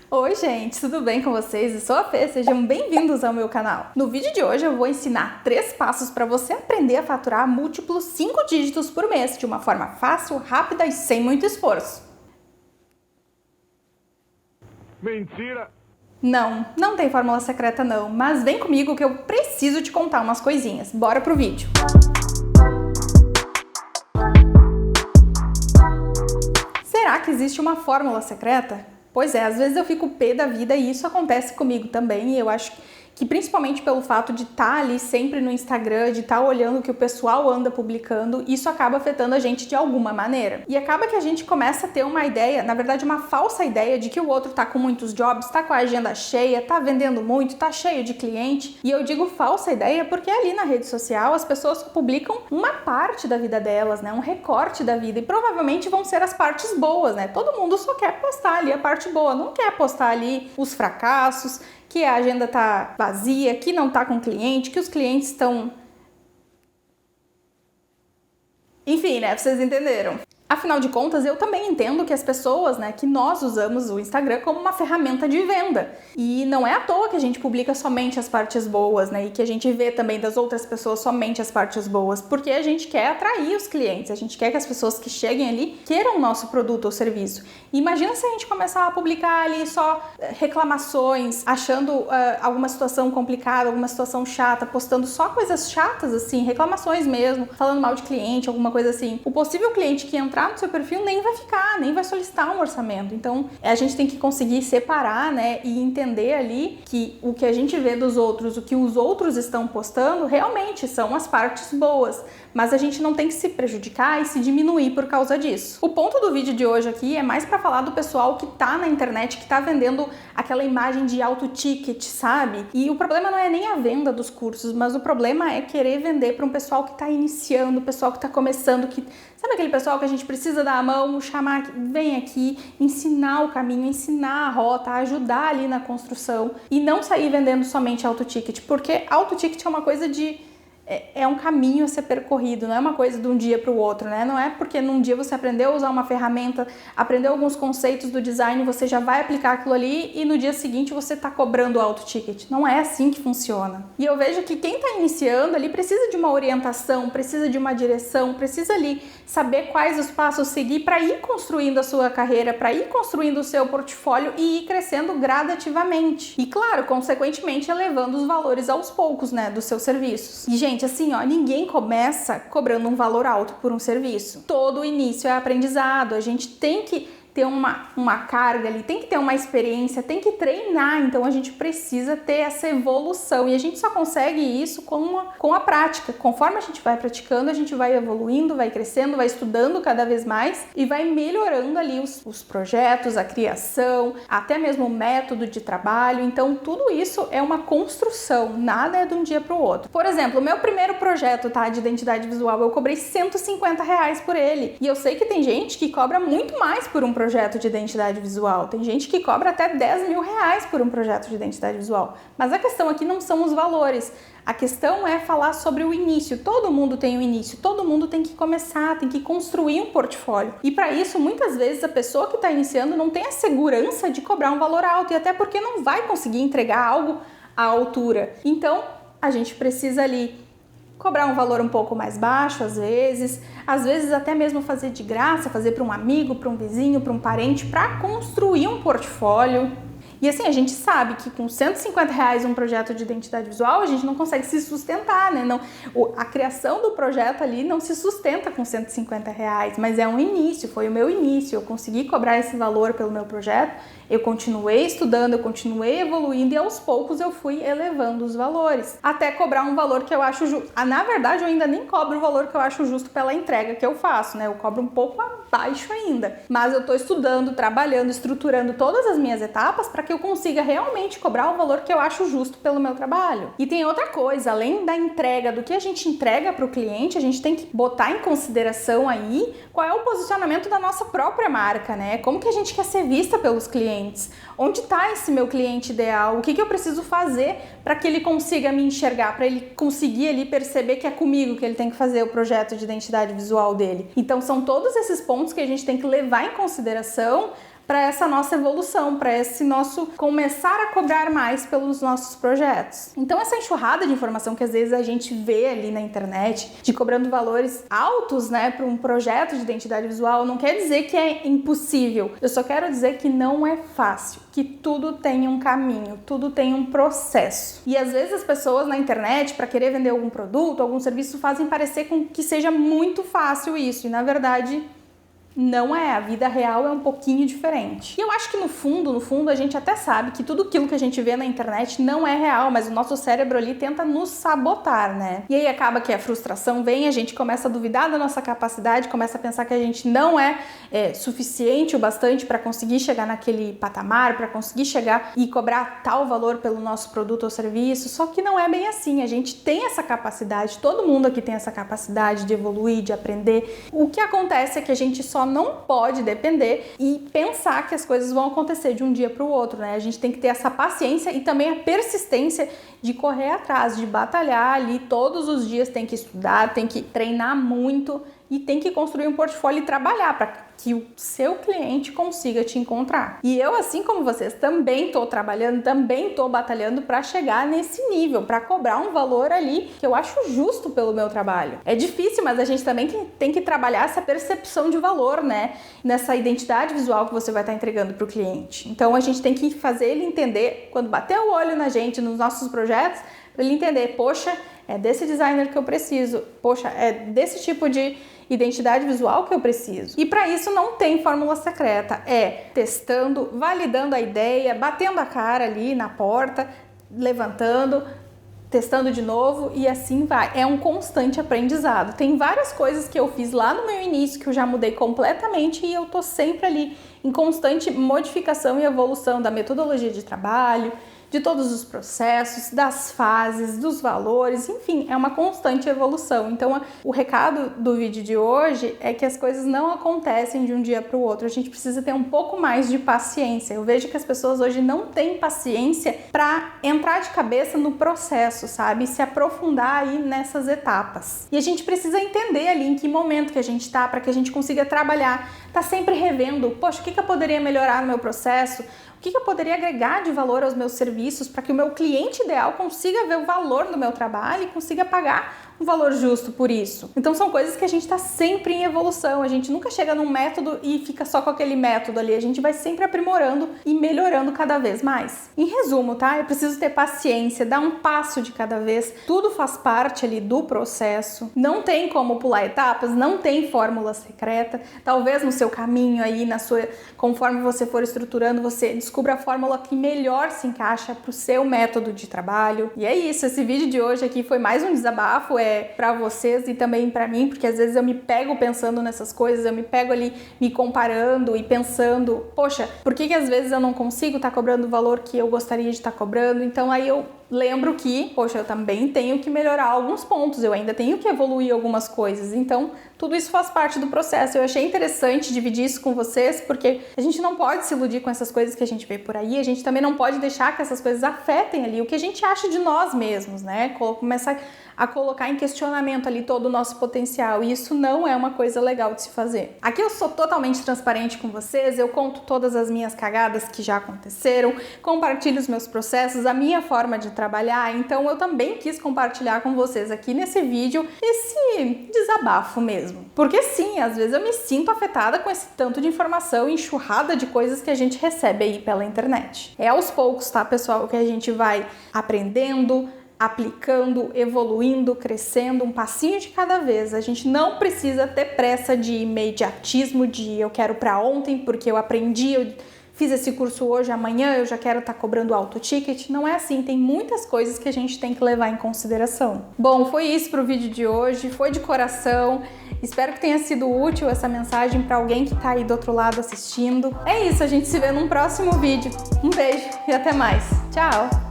Oi gente, tudo bem com vocês? Eu sou a Fê, sejam bem-vindos ao meu canal. No vídeo de hoje eu vou ensinar 3 passos para você aprender a faturar múltiplos 5 dígitos por mês de uma forma fácil, rápida e sem muito esforço. Mentira! Não tem fórmula secreta não, mas vem comigo que eu preciso te contar umas coisinhas. Bora pro vídeo! Será que existe uma fórmula secreta? Pois é, às vezes eu fico pé da vida e isso acontece comigo também, e eu acho que principalmente pelo fato de estar ali sempre no Instagram, de estar olhando o que o pessoal anda publicando, isso acaba afetando a gente de alguma maneira. E acaba que a gente começa a ter uma ideia, na verdade uma falsa ideia de que o outro tá com muitos jobs, tá com a agenda cheia, tá vendendo muito, tá cheio de cliente. E eu digo falsa ideia porque ali na rede social as pessoas publicam uma parte da vida delas, né? Um recorte da vida, e provavelmente vão ser as partes boas, né? Todo mundo só quer postar ali a parte boa, não quer postar ali os fracassos, que a agenda tá vazia, que não tá com cliente, que os clientes estão... Enfim, né? Vocês entenderam. Afinal de contas, eu também entendo que as pessoas, né, que nós usamos o Instagram como uma ferramenta de venda. E não é à toa que a gente publica somente as partes boas, né, e que a gente vê também das outras pessoas somente as partes boas, porque a gente quer atrair os clientes, a gente quer que as pessoas que cheguem ali queiram o nosso produto ou serviço. E imagina se a gente começar a publicar ali só reclamações, achando alguma situação complicada, alguma situação chata, postando só coisas chatas assim, reclamações mesmo, falando mal de cliente, alguma coisa assim. O possível cliente que entrar no seu perfil nem vai ficar, nem vai solicitar um orçamento. Então, a gente tem que conseguir separar, né, e entender ali que o que a gente vê dos outros, o que os outros estão postando, realmente são as partes boas, mas a gente não tem que se prejudicar e se diminuir por causa disso. O ponto do vídeo de hoje aqui é mais para falar do pessoal que tá na internet, que tá vendendo aquela imagem de alto ticket, sabe? E o problema não é nem a venda dos cursos, mas o problema é querer vender para um pessoal que tá iniciando, o pessoal que tá começando, que sabe aquele pessoal que a gente precisa dar a mão, chamar, vem aqui, ensinar o caminho, ensinar a rota, ajudar ali na construção e não sair vendendo somente auto ticket, porque auto ticket é uma coisa é um caminho a ser percorrido, não é uma coisa de um dia para o outro, né? Não é porque num dia você aprendeu a usar uma ferramenta, aprendeu alguns conceitos do design, você já vai aplicar aquilo ali e no dia seguinte você está cobrando auto ticket. Não é assim que funciona. E eu vejo que quem está iniciando ali precisa de uma orientação, precisa de uma direção, precisa ali saber quais os passos seguir para ir construindo a sua carreira, para ir construindo o seu portfólio e ir crescendo gradativamente. E claro, consequentemente elevando os valores aos poucos, né, dos seus serviços. E gente, assim, ó, ninguém começa cobrando um valor alto por um serviço. Todo o início é aprendizado, a gente tem que ter uma carga ali, tem que ter uma experiência, tem que treinar, então a gente precisa ter essa evolução e a gente só consegue isso com a prática. Conforme a gente vai praticando, a gente vai evoluindo, vai crescendo, vai estudando cada vez mais e vai melhorando ali os projetos, a criação, até mesmo o método de trabalho. Então tudo isso é uma construção, nada é de um dia para o outro. Por exemplo, o meu primeiro projeto, tá, de identidade visual, eu cobrei R$150 por ele e eu sei que tem gente que cobra muito mais por um projeto de identidade visual. Tem gente que cobra até R$10.000 por um projeto de identidade visual. Mas a questão aqui não são os valores. A questão é falar sobre o início. Todo mundo tem um início, todo mundo tem que começar, tem que construir um portfólio. E para isso, muitas vezes, a pessoa que está iniciando não tem a segurança de cobrar um valor alto e até porque não vai conseguir entregar algo à altura. Então, a gente precisa ali cobrar um valor um pouco mais baixo às vezes até mesmo fazer de graça, fazer para um amigo, para um vizinho, para um parente, para construir um portfólio. E assim, a gente sabe que com R$150 um projeto de identidade visual, a gente não consegue se sustentar, né? Não, a criação do projeto ali não se sustenta com R$150, mas é um início, foi o meu início. Eu consegui cobrar esse valor pelo meu projeto, eu continuei estudando, eu continuei evoluindo e aos poucos eu fui elevando os valores, até cobrar um valor que eu acho justo. Na verdade, eu ainda nem cobro o valor que eu acho justo pela entrega que eu faço, né? Eu cobro um pouco abaixo ainda, mas eu tô estudando, trabalhando, estruturando todas as minhas etapas para que eu consiga realmente cobrar o valor que eu acho justo pelo meu trabalho. E tem outra coisa, além da entrega, do que a gente entrega para o cliente, a gente tem que botar em consideração aí qual é o posicionamento da nossa própria marca, né? Como que a gente quer ser vista pelos clientes? Onde está esse meu cliente ideal? O que eu preciso fazer para que ele consiga me enxergar, para ele conseguir ali perceber que é comigo que ele tem que fazer o projeto de identidade visual dele? Então são todos esses pontos que a gente tem que levar em consideração para essa nossa evolução, para esse nosso começar a cobrar mais pelos nossos projetos. Então essa enxurrada de informação que às vezes a gente vê ali na internet, de cobrando valores altos, né, para um projeto de identidade visual, não quer dizer que é impossível. Eu só quero dizer que não é fácil, que tudo tem um caminho, tudo tem um processo. E às vezes as pessoas na internet, para querer vender algum produto, algum serviço, fazem parecer com que seja muito fácil isso, e na verdade não é, a vida real é um pouquinho diferente. E eu acho que no fundo, a gente até sabe que tudo aquilo que a gente vê na internet não é real, mas o nosso cérebro ali tenta nos sabotar, né? E aí acaba que a frustração vem, a gente começa a duvidar da nossa capacidade, começa a pensar que a gente não é suficiente o bastante para conseguir chegar naquele patamar, para conseguir chegar e cobrar tal valor pelo nosso produto ou serviço, só que não é bem assim. A gente tem essa capacidade, todo mundo aqui tem essa capacidade de evoluir, de aprender. O que acontece é que a gente só não pode depender e pensar que as coisas vão acontecer de um dia para o outro, né? A gente tem que ter essa paciência e também a persistência de correr atrás, de batalhar ali todos os dias, tem que estudar, tem que treinar muito e tem que construir um portfólio e trabalhar para que o seu cliente consiga te encontrar. E eu, assim como vocês, também estou trabalhando, também estou batalhando para chegar nesse nível, para cobrar um valor ali que eu acho justo pelo meu trabalho. É difícil, mas a gente também tem que trabalhar essa percepção de valor, né? Nessa identidade visual que você vai estar entregando para o cliente. Então a gente tem que fazer ele entender, quando bater o olho na gente, nos nossos projetos, para ele entender, poxa, é desse designer que eu preciso, poxa, é desse tipo de identidade visual que eu preciso. E para isso não tem fórmula secreta, é testando, validando a ideia, batendo a cara ali na porta, levantando, testando de novo e assim vai. É um constante aprendizado. Tem várias coisas que eu fiz lá no meu início que eu já mudei completamente e eu tô sempre ali em constante modificação e evolução da metodologia de trabalho, de todos os processos, das fases, dos valores, enfim, é uma constante evolução. Então, o recado do vídeo de hoje é que as coisas não acontecem de um dia para o outro. A gente precisa ter um pouco mais de paciência. Eu vejo que as pessoas hoje não têm paciência para entrar de cabeça no processo, sabe? Se aprofundar aí nessas etapas. E a gente precisa entender ali em que momento que a gente está para que a gente consiga trabalhar. Tá sempre revendo, poxa, o que eu poderia melhorar no meu processo? O que eu poderia agregar de valor aos meus serviços para que o meu cliente ideal consiga ver o valor do meu trabalho e consiga pagar um valor justo por isso. Então são coisas que a gente está sempre em evolução, a gente nunca chega num método e fica só com aquele método ali, a gente vai sempre aprimorando e melhorando cada vez mais. Em resumo, tá? Eu preciso ter paciência, dar um passo de cada vez, tudo faz parte ali do processo, não tem como pular etapas, não tem fórmula secreta, talvez no seu caminho aí, conforme você for estruturando, você descubra a fórmula que melhor se encaixa para o seu método de trabalho. E é isso, esse vídeo de hoje aqui foi mais um desabafo, para vocês e também para mim, porque às vezes eu me pego pensando nessas coisas, eu me pego ali me comparando e pensando, poxa, por que às vezes eu não consigo estar cobrando o valor que eu gostaria de estar cobrando? Então aí eu lembro que, poxa, eu também tenho que melhorar alguns pontos, eu ainda tenho que evoluir algumas coisas, então tudo isso faz parte do processo. Eu achei interessante dividir isso com vocês, porque a gente não pode se iludir com essas coisas que a gente vê por aí, a gente também não pode deixar que essas coisas afetem ali o que a gente acha de nós mesmos, né? Começar a colocar em questionamento ali todo o nosso potencial, e isso não é uma coisa legal de se fazer. Aqui eu sou totalmente transparente com vocês, eu conto todas as minhas cagadas que já aconteceram, compartilho os meus processos, a minha forma de trabalhar, então eu também quis compartilhar com vocês aqui nesse vídeo esse desabafo mesmo. Porque sim, às vezes eu me sinto afetada com esse tanto de informação, enxurrada de coisas que a gente recebe aí pela internet. É aos poucos, tá, pessoal, que a gente vai aprendendo, aplicando, evoluindo, crescendo, um passinho de cada vez. A gente não precisa ter pressa de imediatismo, de eu quero para ontem porque eu aprendi, eu fiz esse curso hoje, amanhã eu já quero estar cobrando alto ticket. Não é assim, tem muitas coisas que a gente tem que levar em consideração. Bom, foi isso pro vídeo de hoje, foi de coração. Espero que tenha sido útil essa mensagem para alguém que tá aí do outro lado assistindo. É isso, a gente se vê num próximo vídeo. Um beijo e até mais. Tchau!